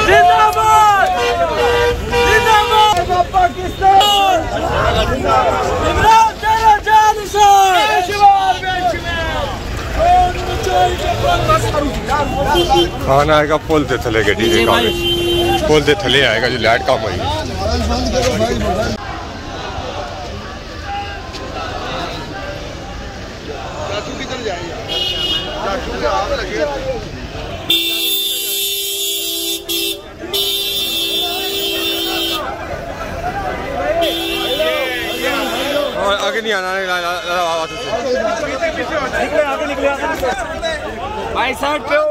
जिंदाबाद जिंदाबाद पाकिस्तान। इमरान तेरा जानिसार खाना आएगा पुल से थले गड्डी के काम पुल से थले आएगा जो लाइट काम आएगी। और आगे नहीं आना आगे निकले भाई साइड पे हो।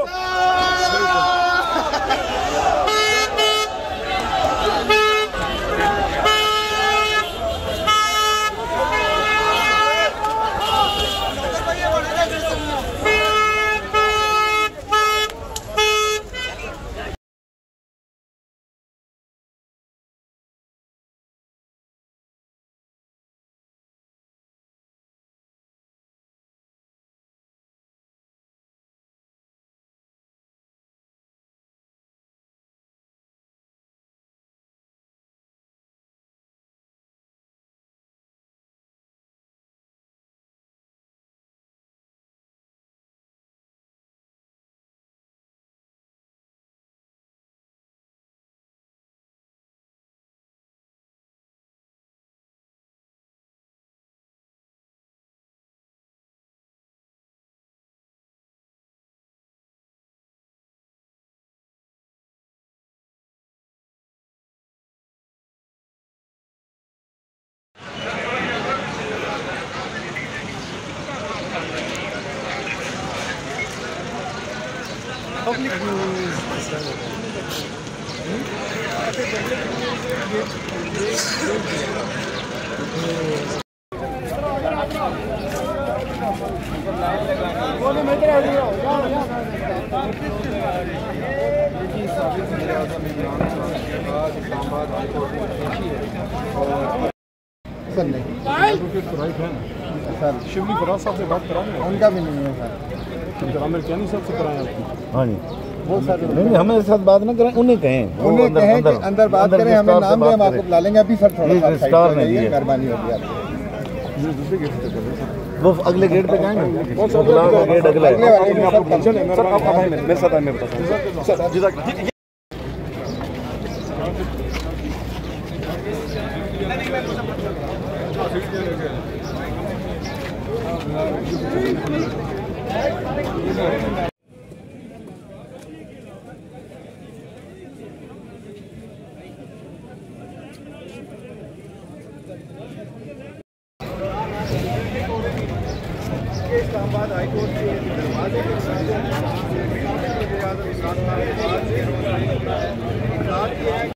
Public news. सर नहीं सर शिवली फराज साहब से बात कराएंगे उनका भी नहीं है सर आमिर कैनी साहब से कराएं आपको। हाँ जी वो सर नहीं हमारे साथ बात ना करें उन्हें कहें कि अंदर बात करें हमें नाम दें हम आपको बुला लेंगे अभी सर थोड़ा सा मेहरबानी होगी आपकी। वो अगले गेट पे जाएंगे वो गेट अगला है सर आप मेरे साथ आए मैं बताता हूँ इस्लामाबाद हाई कोर्ट के दरवाजे के साथ